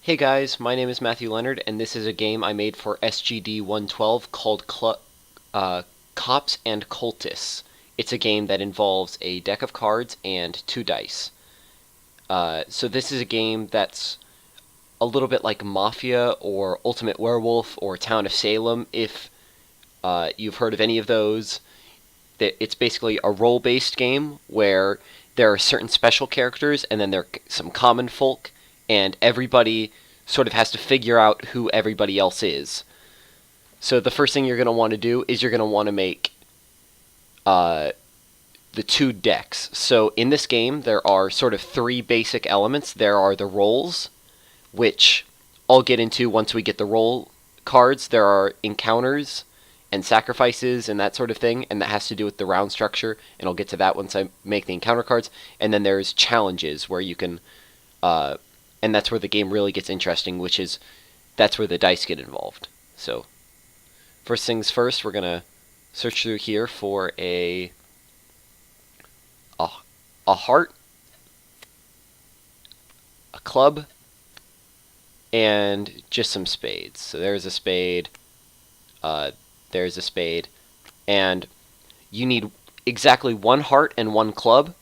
Hey guys, my name is Matthew Leonard, and this is a game I made for SGD 112 called Cops and Cultists. It's a game that involves a deck of cards and 2 dice. So this is a game that's a little bit like Mafia or Ultimate Werewolf or Town of Salem, if you've heard of any of those. It's basically a role-based game where there are certain special characters and then there are some common folk, and everybody sort of has to figure out who everybody else is. So the first thing you're going to want to do is you're going to want to make uh, the 2 decks. So in this game, there are sort of 3 basic elements. There are the roles, which I'll get into once we get the role cards. There are encounters and sacrifices and that sort of thing, and that has to do with the round structure, and I'll get to that once I make the encounter cards. And then there's challenges where you can, and that's where the game really gets interesting, which is that's where the dice get involved. So first things first, we're gonna search through here for a heart, a club, and just some spades. So there's a spade, there's a spade, and you need exactly 1 heart and 1 club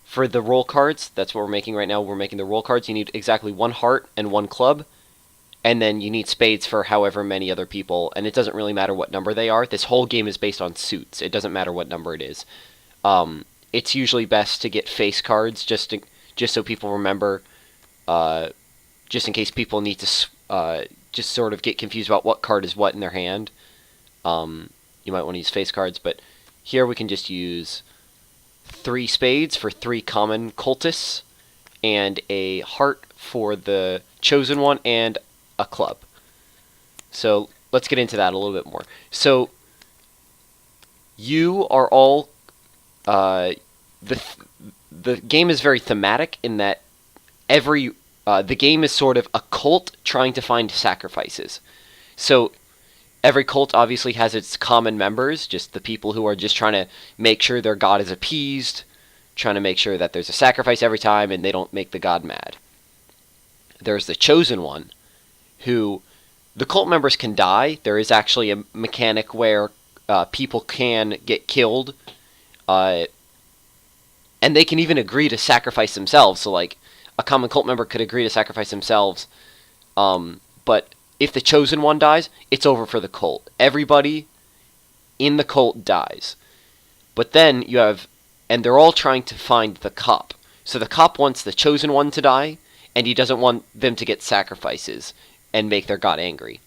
for the roll cards. That's what we're making right now. We're making the roll cards. You need exactly 1 heart and 1 club, and then you need spades for however many other people, and it doesn't really matter what number they are. This whole game is based on suits. It doesn't matter what number it is. It's usually best to get face cards just so people remember, just in case people need to just sort of get confused about what card is what in their hand. You might want to use face cards, but here we can just use 3 spades for 3 common cultists, and a heart for the chosen one, and a club. So let's get into that a little bit more. So you are all the game is very thematic in that the game is sort of a cult trying to find sacrifices. So every cult obviously has its common members, just the people who are just trying to make sure their god is appeased, trying to make sure that there's a sacrifice every time and they don't make the god mad. There's the chosen one, who the cult members can die. There is actually a mechanic where people can get killed, and they can even agree to sacrifice themselves. So like a common cult member could agree to sacrifice themselves, but if the chosen one dies, it's over for the cult. Everybody in the cult dies. But then you have, and they're all trying to find the cop. So the cop wants the chosen one to die, and he doesn't want them to get sacrifices and make their god angry.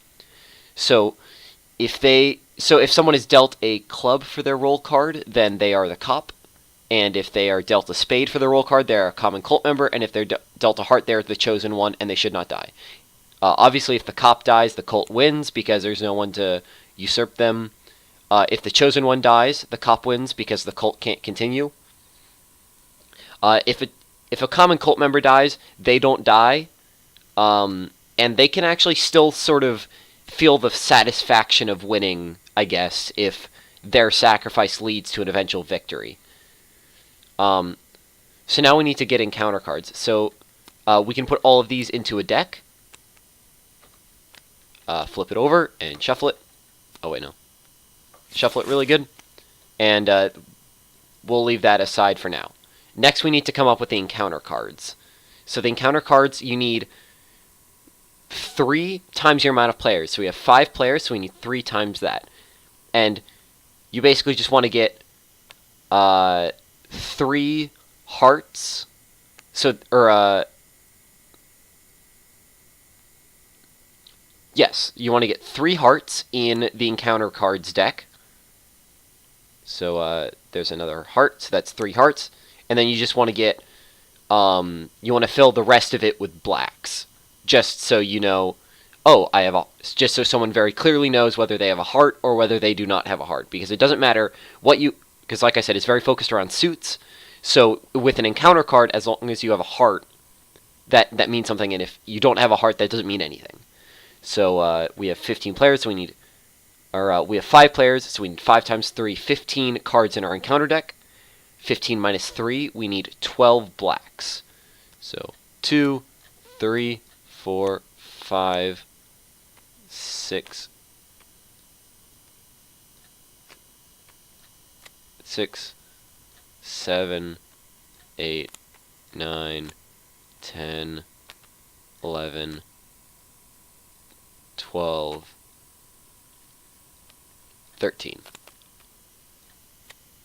So if someone is dealt a club for their roll card, then they are the cop. And if they are dealt a spade for their roll card, they're a common cult member. And if they're dealt a heart, they're the chosen one, and they should not die. Obviously, if the cop dies, the cult wins because there's no one to usurp them. If the chosen one dies, the cop wins because the cult can't continue. If a common cult member dies, they don't die, and they can actually still sort of feel the satisfaction of winning, I guess, if their sacrifice leads to an eventual victory. So now we need to get encounter cards. So we can put all of these into a deck. Flip it over and shuffle it. Oh wait, no. Shuffle it really good. And we'll leave that aside for now. Next we need to come up with the encounter cards. So the encounter cards, you need 3 times your amount of players. So we have 5 players, so we need 3 times that. And you basically just want to get 3 hearts. Yes, you want to get 3 hearts in the encounter cards deck. So there's another heart, so that's 3 hearts. And then you just want to get, you want to fill the rest of it with blacks. Just so you know, just so someone very clearly knows whether they have a heart or whether they do not have a heart. Because it doesn't matter because like I said, it's very focused around suits. So with an encounter card, as long as you have a heart, that means something. And if you don't have a heart, that doesn't mean anything. So we have 15 players, so we have 5 players, so we need 5 times 3, 15 cards in our encounter deck. 15 minus 3, we need 12 blacks. So 2, 3, 4, 5, 6, 6, 7, 8, 9, 10, 11, 12, 13.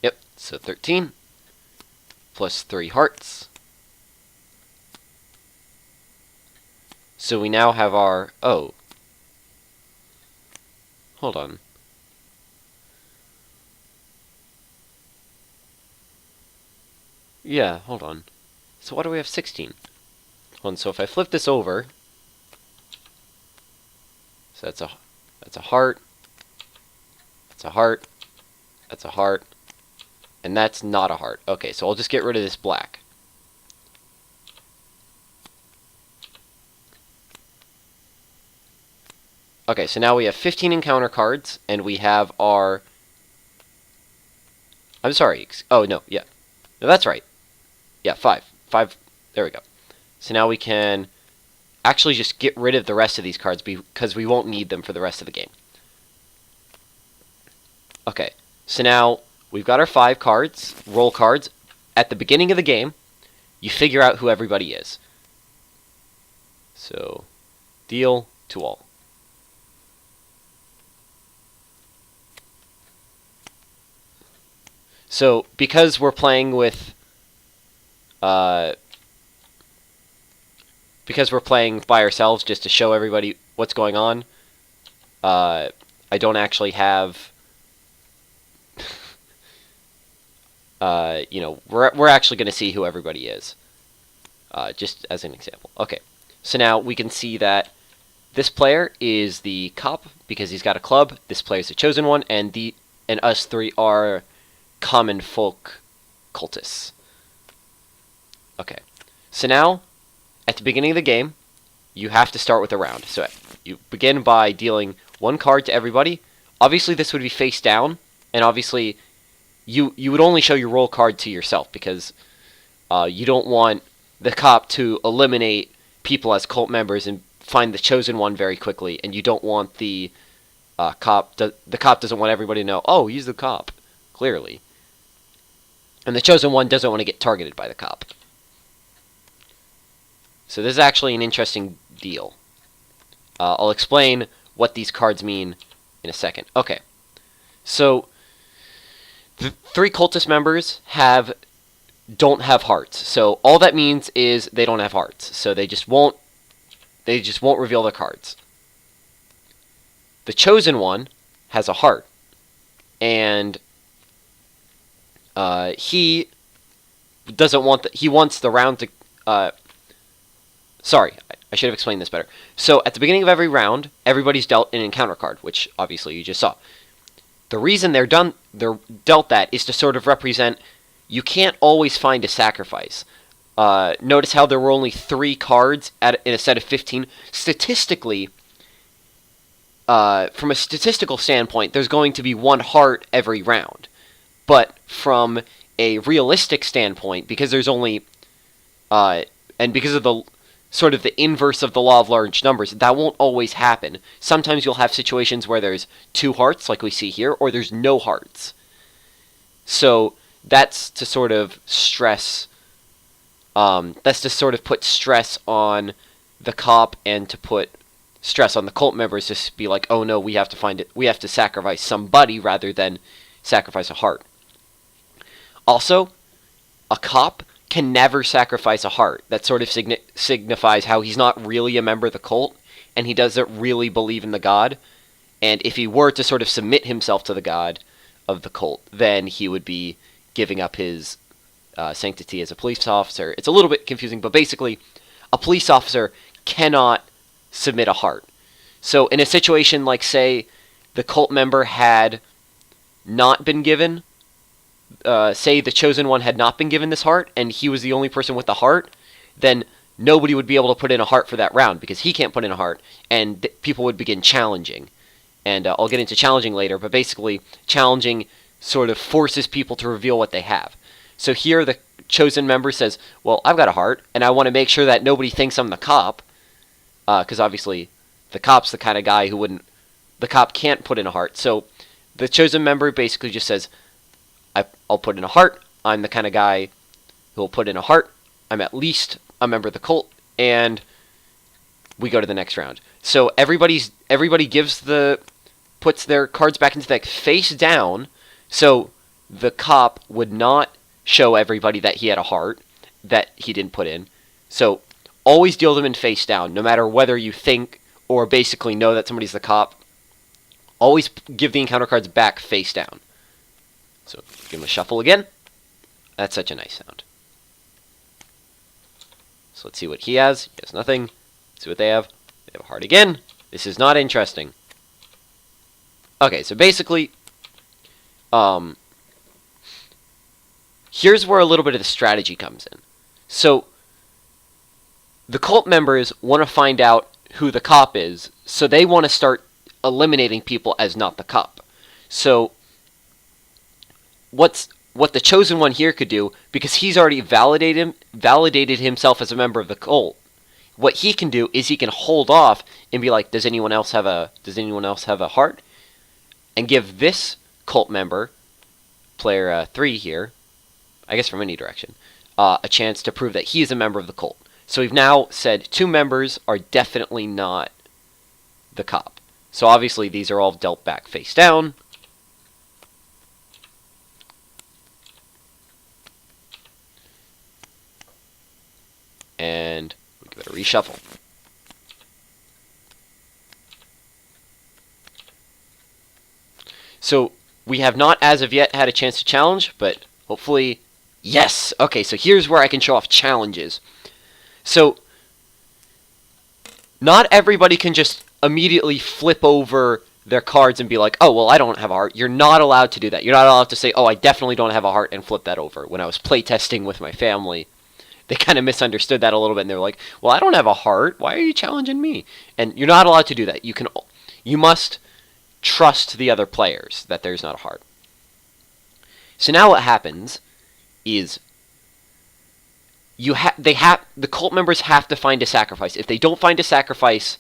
Yep, so 13 plus 3 hearts. So we now have our... Oh. Hold on. Yeah, hold on. So why do we have 16? Hold on, so if I flip this over... So that's a heart. That's a heart. That's a heart. And that's not a heart. Okay, so I'll just get rid of this black. Okay, so now we have 15 encounter cards, and we have our... I'm sorry. Oh, no, yeah. No, that's right. Yeah, 5. 5. There we go. So now we can actually just get rid of the rest of these cards because we won't need them for the rest of the game. Okay, so now we've got our 5 cards, roll cards. At the beginning of the game, you figure out who everybody is. So, deal to all. So, because we're playing with, because we're playing by ourselves just to show everybody what's going on, I don't actually have, you know, we're actually going to see who everybody is, just as an example. Okay, so now we can see that this player is the cop because he's got a club. This player is the chosen one, and us 3 are common folk cultists. Okay, so now at the beginning of the game, you have to start with a round. So you begin by dealing 1 card to everybody. Obviously, this would be face down, and obviously, you would only show your roll card to yourself because you don't want the cop to eliminate people as cult members and find the chosen one very quickly, and you don't want the cop. The cop doesn't want everybody to know, oh, he's the cop, clearly. And the chosen one doesn't want to get targeted by the cop. So this is actually an interesting deal. I'll explain what these cards mean in a second. Okay, so the 3 cultist members don't have hearts. So all that means is they don't have hearts. So they just won't reveal their cards. The chosen one has a heart, and he doesn't want he wants the round to sorry, I should have explained this better. So at the beginning of every round, everybody's dealt an encounter card, which obviously you just saw. The reason they're dealt that is to sort of represent you can't always find a sacrifice. Notice how there were only 3 cards in a set of 15. Statistically, from a statistical standpoint, there's going to be 1 heart every round. But from a realistic standpoint, because there's only, and because of the sort of the inverse of the law of large numbers, that won't always happen. Sometimes you'll have situations where there's 2 hearts, like we see here, or there's no hearts. So that's to sort of stress, that's to sort of put stress on the cop and to put stress on the cult members to be like, oh no, we have to find it, we have to sacrifice somebody rather than sacrifice a heart. Also, a cop can never sacrifice a heart. That sort of signifies how he's not really a member of the cult, and he doesn't really believe in the god. And if he were to sort of submit himself to the god of the cult, then he would be giving up his sanctity as a police officer. It's a little bit confusing, but basically, a police officer cannot submit a heart. So in a situation like, say, the cult member had not been given, say the chosen one had not been given this heart, and he was the only person with the heart, then nobody would be able to put in a heart for that round, because he can't put in a heart, and people would begin challenging. And I'll get into challenging later, but basically, challenging sort of forces people to reveal what they have. So here the chosen member says, well, I've got a heart, and I want to make sure that nobody thinks I'm the cop. because obviously the cop's the kind of guy who wouldn't. The cop can't put in a heart, so the chosen member basically just says, I'll put in a heart. I'm the kind of guy who will put in a heart. I'm at least a member of the cult, and we go to the next round. So everybody puts their cards back into the deck face down, so the cop would not show everybody that he had a heart that he didn't put in. So always deal them in face down, no matter whether you think or basically know that somebody's the cop. Always give the encounter cards back face down. So give him a shuffle again. That's such a nice sound. So let's see what he has. He has nothing. Let's see what they have. They have a heart again. This is not interesting. Okay, so basically, here's where a little bit of the strategy comes in. So the cult members want to find out who the cop is, so they want to start eliminating people as not the cop. So what the chosen one here could do, because he's already validated himself as a member of the cult, what he can do is he can hold off and be like, does anyone else have a heart? And give this cult member, player 3 here, I guess from any direction, a chance to prove that he is a member of the cult. So we've now said 2 members are definitely not the cop. So obviously these are all dealt back face down. And we give it a reshuffle. So we have not as of yet had a chance to challenge, but hopefully, yes! Okay, so here's where I can show off challenges. So not everybody can just immediately flip over their cards and be like, oh, well, I don't have a heart. You're not allowed to do that. You're not allowed to say, oh, I definitely don't have a heart, and flip that over. When I was playtesting with my family, they kind of misunderstood that a little bit, and they were like, well, I don't have a heart. Why are you challenging me? And you're not allowed to do that. You must trust the other players that there's not a heart. So now what happens is the cult members have to find a sacrifice. If they don't find a sacrifice,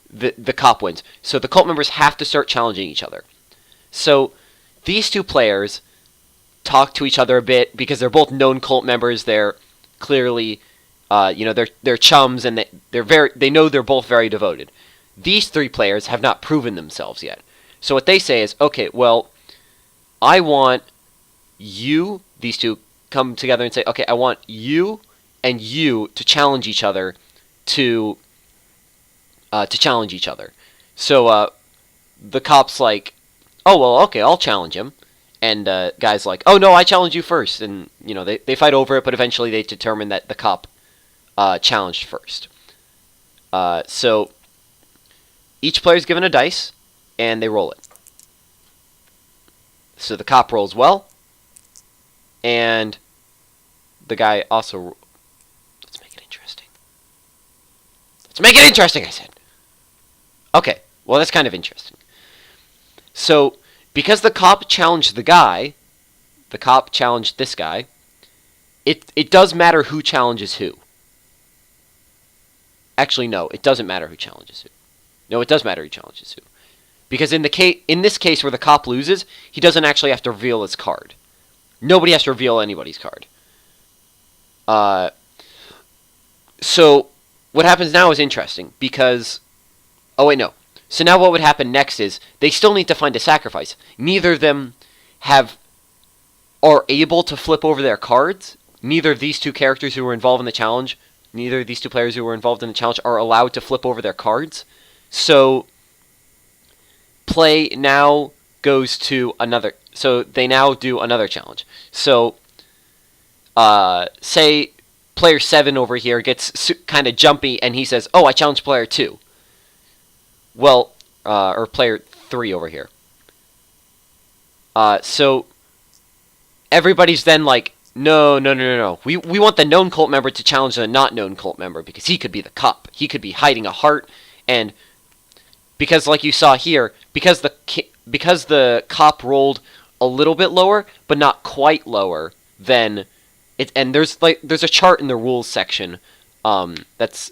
the cop wins. So the cult members have to start challenging each other. So these 2 players talk to each other a bit because they're both known cult members. They're clearly, they're chums, and they know they're both very devoted. These 3 players have not proven themselves yet. So what they say is, okay, well, I want you, these 2 come together and say, okay, I want you and you to challenge each other to challenge each other. So the cop's like, oh, well, okay, I'll challenge him. And guy's like, oh, no, I challenge you first. And, they fight over it, but eventually they determine that the cop challenged first. So each player's given a dice, and they roll it. So the cop rolls well, and the guy also... Let's make it interesting. Let's make it interesting, I said. Okay, well, that's kind of interesting. So, because the cop challenged the cop challenged this guy, it does matter who challenges who. Actually, no, it doesn't matter who challenges who. No, it does matter who challenges who. Because in this case where the cop loses, he doesn't actually have to reveal his card. Nobody has to reveal anybody's card. So what happens now is interesting because... Oh, wait, no. So now what would happen next is they still need to find a sacrifice. Neither of them are able to flip over their cards. Neither of these 2 characters who were involved in the challenge, neither of these 2 players who were involved in the challenge are allowed to flip over their cards. So play now goes to another... So they now do another challenge. So say player 7 over here gets kind of jumpy and he says, oh, I challenge player 2. Well, or player 3 over here. So everybody's then like, no. We want the known cult member to challenge the not known cult member because he could be the cop. He could be hiding a heart, and because like you saw here, because the cop rolled a little bit lower, but not quite lower than it. And there's a chart in the rules section that's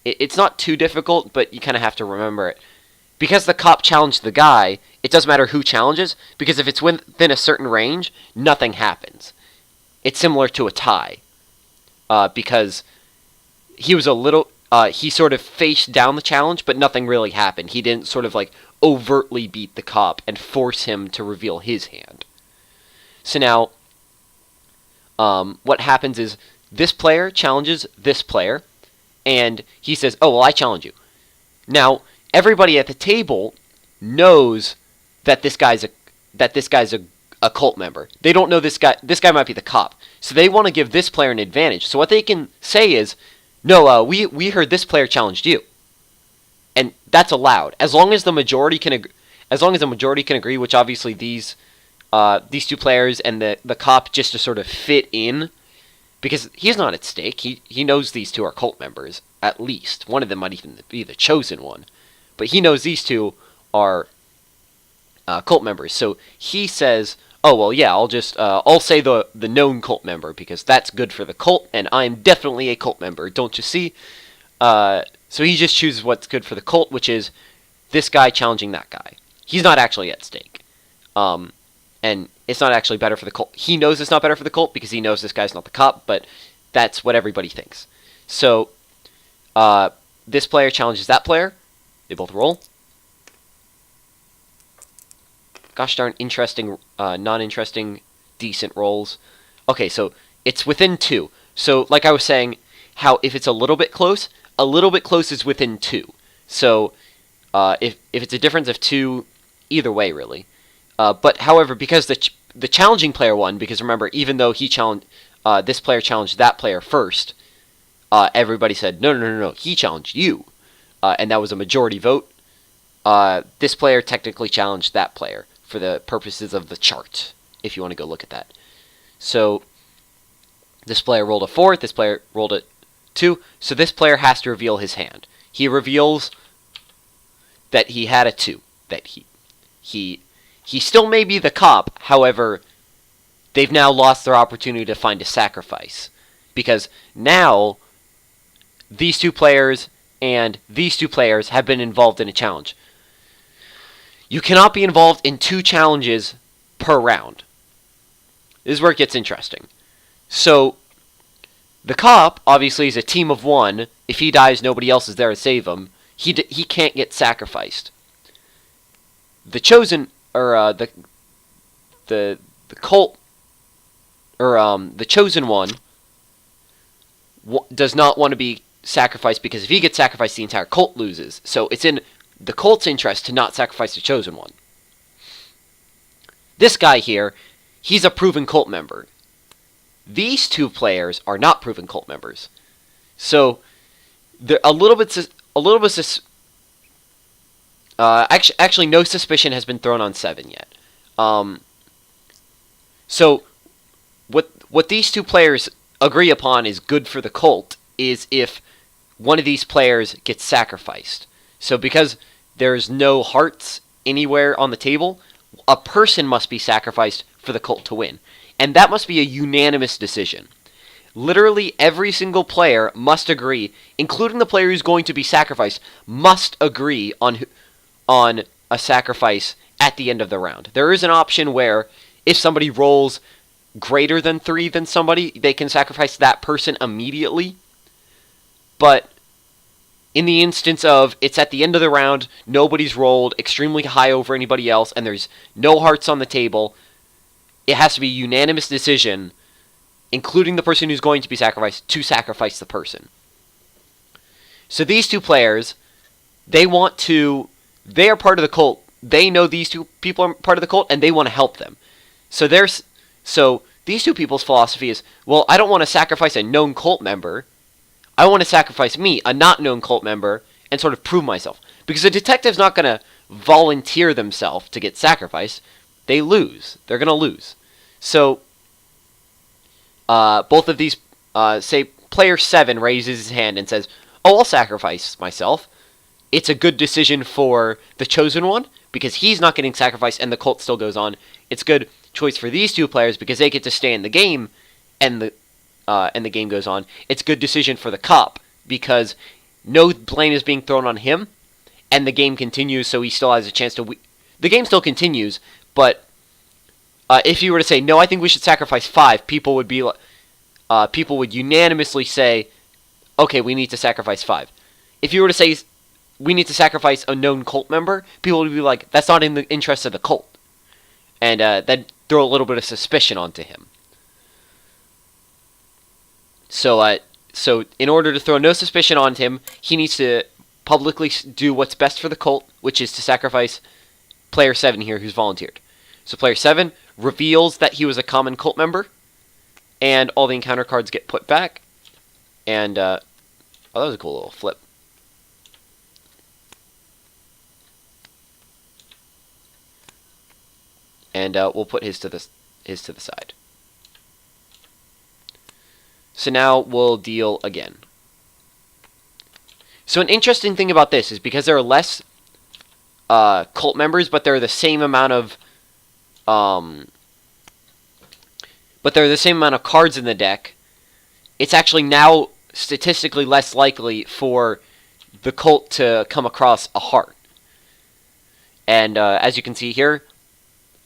It's not too difficult, but you kind of have to remember it. Because the cop challenged the guy, it doesn't matter who challenges, because if it's within a certain range, nothing happens. It's similar to a tie, because he was a little, he sort of faced down the challenge, but nothing really happened. He didn't sort of like overtly beat the cop and force him to reveal his hand. So now, what happens is this player challenges this player, and he says, "Oh, well, I challenge you." Now, everybody at the table knows that this guy's a cult member. They don't know this guy. This guy might be the cop, so they want to give this player an advantage. So what they can say is, "No, we heard this player challenged you," and that's allowed as long as the majority can agree. Which obviously these two players and the cop just to sort of fit in. Because he's not at stake. He knows these two are cult members, at least. One of them might even be the chosen one. But he knows these two are cult members. So he says, "Oh, well, yeah, I'll say the known cult member, because that's good for the cult, and I'm definitely a cult member, don't you see?" So he just chooses what's good for the cult, which is this guy challenging that guy. He's not actually at stake. And it's not actually better for the cult. He knows it's not better for the cult because he knows this guy's not the cop, but that's what everybody thinks. So, this player challenges that player. They both roll. Gosh darn interesting, non-interesting, decent rolls. Okay, so it's within 2. So, like I was saying, how if it's a little bit close is within 2. So, if it's a difference of 2, either way, really. But however, because the challenging player won, because remember, even though this player challenged that player first, everybody said no, he challenged you, and that was a majority vote. This player technically challenged that player for the purposes of the chart, if you want to go look at that. So this player rolled a 4, this player rolled a 2, so this player has to reveal his hand. He reveals that he had a 2, that he still may be the cop, however, they've now lost their opportunity to find a sacrifice. Because now, these two players and these two players have been involved in a challenge. You cannot be involved in 2 challenges per round. This is where it gets interesting. So, the cop, obviously, is a team of 1. If he dies, nobody else is there to save him. He can't get sacrificed. The chosen... or the cult, or the chosen one does not want to be sacrificed, because if he gets sacrificed, the entire cult loses. So it's in the cult's interest to not sacrifice the chosen one. This guy here, he's a proven cult member. These 2 players are not proven cult members. So they're actually, no suspicion has been thrown on 7 yet. So, what these 2 players agree upon is good for the cult is if one of these players gets sacrificed. So, because there's no hearts anywhere on the table, a person must be sacrificed for the cult to win. And that must be a unanimous decision. Literally every single player must agree, including the player who's going to be sacrificed, must agree on a sacrifice at the end of the round. There is an option where if somebody rolls greater than 3 than somebody, they can sacrifice that person immediately. But in the instance of it's at the end of the round, nobody's rolled extremely high over anybody else, and there's no hearts on the table, it has to be a unanimous decision, including the person who's going to be sacrificed, to sacrifice the person. So these 2 players, they are part of the cult. They know these 2 people are part of the cult, and they want to help them. So these 2 people's philosophy is, well, I don't want to sacrifice a known cult member. I want to sacrifice me, a not known cult member, and sort of prove myself. Because a detective's not going to volunteer themselves to get sacrificed. They lose. They're going to lose. So, both of these, say, player 7 raises his hand and says, "Oh, I'll sacrifice myself." It's a good decision for the chosen one, because he's not getting sacrificed and the cult still goes on. It's a good choice for these 2 players because they get to stay in the game and the game goes on. It's a good decision for the cop because no blame is being thrown on him, and the game continues, so he still has a chance to. The game still continues, but if you were to say no, I think we should sacrifice 5, people would unanimously say, okay, we need to sacrifice 5. If you were to say we need to sacrifice a known cult member, people would be like, that's not in the interest of the cult, and then throw a little bit of suspicion onto him. So in order to throw no suspicion on him, he needs to publicly do what's best for the cult, which is to sacrifice player 7 here, who's volunteered. So player 7 reveals that he was a common cult member, and all the encounter cards get put back. And, oh, that was a cool little flip. And we'll put his to the side. So now we'll deal again. So an interesting thing about this is because there are less cult members, but there are the same amount of cards in the deck. It's actually now statistically less likely for the cult to come across a heart. And as you can see here,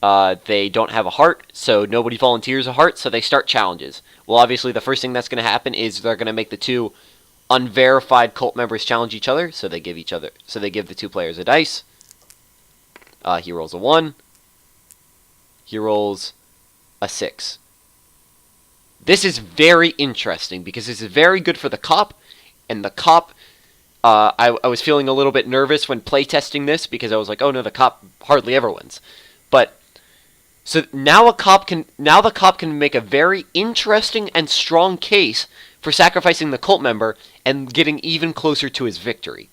they don't have a heart, so nobody volunteers a heart, so they start challenges. Well, obviously, the first thing that's going to happen is they're going to make the 2 unverified cult members challenge each other, so they give the 2 players a dice. He rolls a 1. He rolls a 6. This is very interesting because this is very good for the cop, and the cop. I was feeling a little bit nervous when playtesting this because I was like, oh no, the cop hardly ever wins, but. So now the cop can make a very interesting and strong case for sacrificing the cult member and getting even closer to his victory.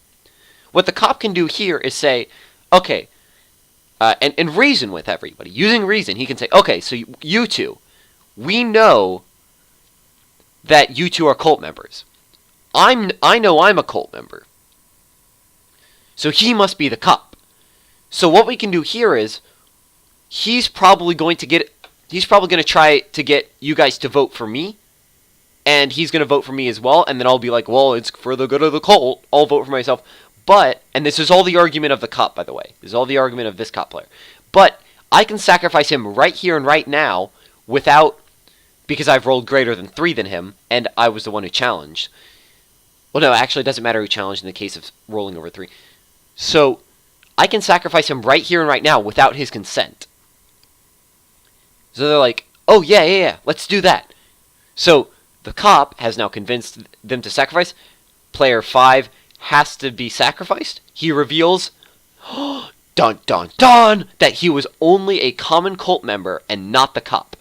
What the cop can do here is say, okay, and reason with everybody. Using reason, he can say, okay, so you 2, we know that you 2 are cult members. I know I'm a cult member. So he must be the cop. So what we can do here is, he's probably going to try to get you guys to vote for me, and he's going to vote for me as well, and then I'll be like, well, it's for the good of the cult, I'll vote for myself. But, and this is all the argument of the cop, by the way, this is all the argument of this cop player, but I can sacrifice him right here and right now because I've rolled greater than 3 than him, and I was the one who challenged. Well, no, actually it doesn't matter who challenged in the case of rolling over 3. So, I can sacrifice him right here and right now without his consent. So they're like, oh, yeah, let's do that. So the cop has now convinced them to sacrifice. Player 5 has to be sacrificed. He reveals, dun dun dun, that he was only a common cult member and not the cop.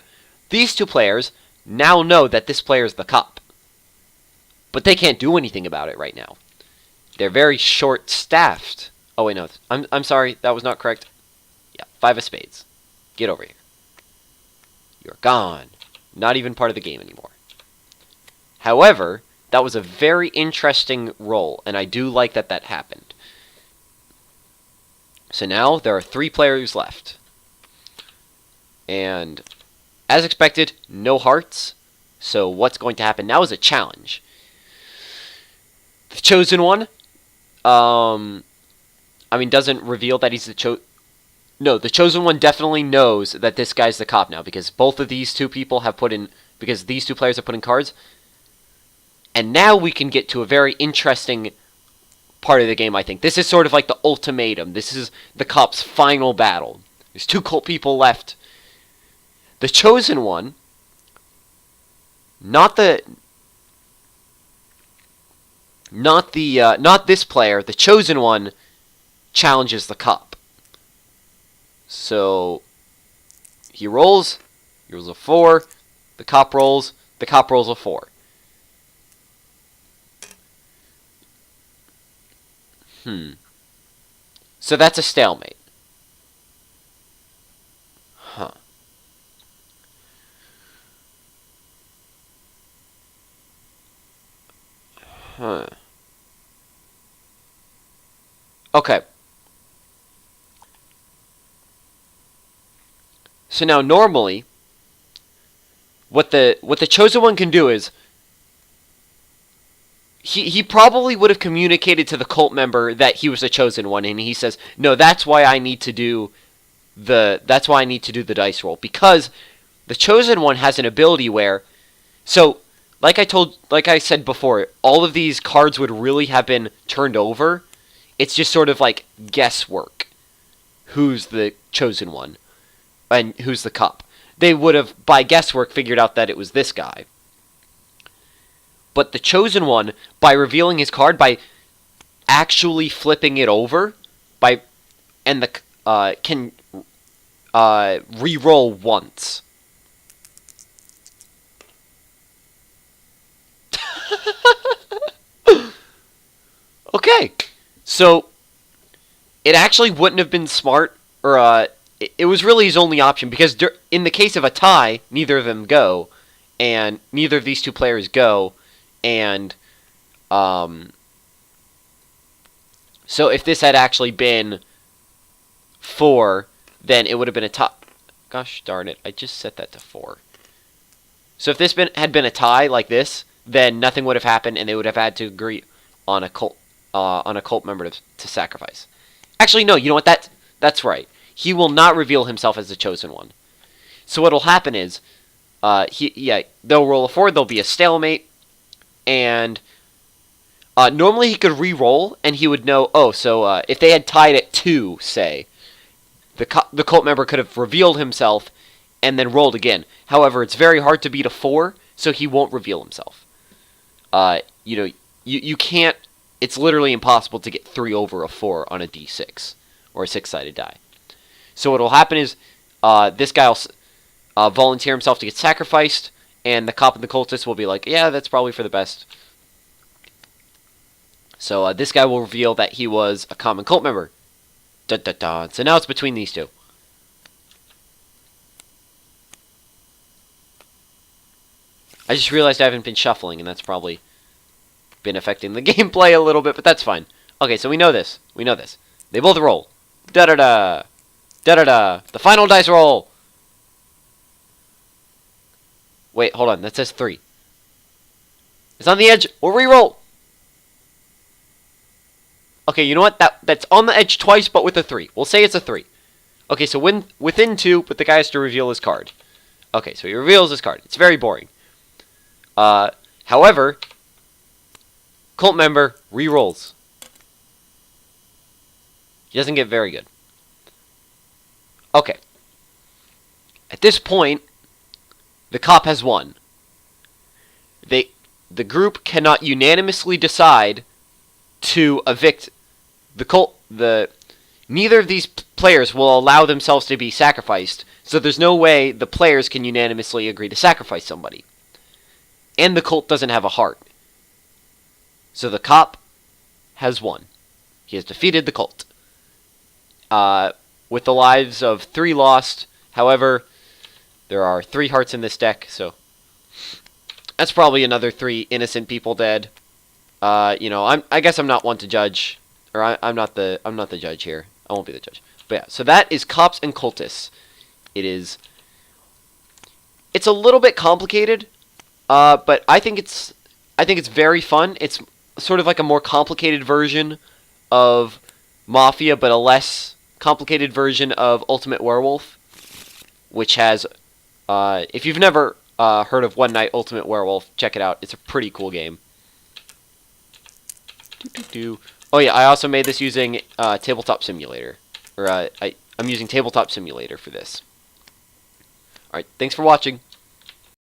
These 2 players now know that this player is the cop. But they can't do anything about it right now. They're very short-staffed. Oh, wait, no. I'm sorry. That was not correct. Yeah, 5 of spades. Get over here. You're gone. Not even part of the game anymore. However, that was a very interesting roll, and I do like that happened. So now there are 3 players left. And as expected, no hearts. So what's going to happen now is a challenge. The chosen one, doesn't reveal that he's the chosen. No, the chosen one definitely knows that this guy's the cop now, because both of these 2 people have because these 2 players have put in cards. And now we can get to a very interesting part of the game, I think. This is sort of like the ultimatum. This is the cop's final battle. There's 2 cult people left. The chosen one, not this player, the chosen one challenges the cop. So, he rolls a 4, the cop rolls a 4. So that's a stalemate. Huh. Okay. So now normally, what the chosen one can do is he probably would have communicated to the cult member that he was the chosen one, and he says, "No, that's why I need to do the dice roll, because the chosen one has an ability where, so like I said before, all of these cards would really have been turned over. It's just sort of like guesswork. Who's the chosen one and who's the cup? They would have by guesswork figured out that it was this guy. But the chosen one, by revealing his card, by actually flipping it over, can re-roll once. Okay, so it actually wouldn't have been smart, or it was really his only option, because in the case of a tie, neither of them go, and neither of these two players go, and so if this had actually been 4, then it would have been a tie. Gosh darn it, I just set that to 4. So if this had been a tie like this, then nothing would have happened, and they would have had to agree on a cult member to sacrifice. Actually, no, you know what? That's right. He will not reveal himself as the chosen one. So what'll happen is, they'll roll a 4. There'll be a stalemate, and normally he could re-roll, and he would know. Oh, so if they had tied at 2, say, the cult member could have revealed himself and then rolled again. However, it's very hard to beat a 4, so he won't reveal himself. You can't. It's literally impossible to get 3 over a 4 on a d6 or a 6-sided die. So what will happen is this guy will volunteer himself to get sacrificed, and the cop and the cultist will be like, yeah, that's probably for the best. So this guy will reveal that he was a common cult member. Dun, dun, dun. So now it's between these two. I just realized I haven't been shuffling, and that's probably been affecting the gameplay a little bit, but that's fine. Okay, so we know this. We know this. They both roll. Da-da-da. Da-da-da. The final dice roll. Wait, hold on. That says 3. It's on the edge. We'll re-roll. Okay, you know what? That's on the edge twice, but with a 3. We'll say it's a 3. Okay, so within 2, but the guy has to reveal his card. Okay, so he reveals his card. It's very boring. However, cult member re-rolls. He doesn't get very good. Okay. At this point, the cop has won. The group cannot unanimously decide to evict the cult. Neither of these players will allow themselves to be sacrificed, so there's no way the players can unanimously agree to sacrifice somebody. And the cult doesn't have a heart. So the cop has won. He has defeated the cult. With the lives of 3 lost. However, there are 3 hearts in this deck, so that's probably another 3 innocent people dead. I guess I'm not one to judge, or I'm not the judge here. I won't be the judge. But yeah, so that is Cops and Cultists. It's a little bit complicated, but I think it's very fun. It's sort of like a more complicated version of Mafia, but a less complicated version of Ultimate Werewolf, which has, if you've never heard of One Night Ultimate Werewolf, check it out. It's a pretty cool game. Oh yeah, I also made this using Tabletop Simulator, or I'm using Tabletop Simulator for this. Alright, thanks for watching.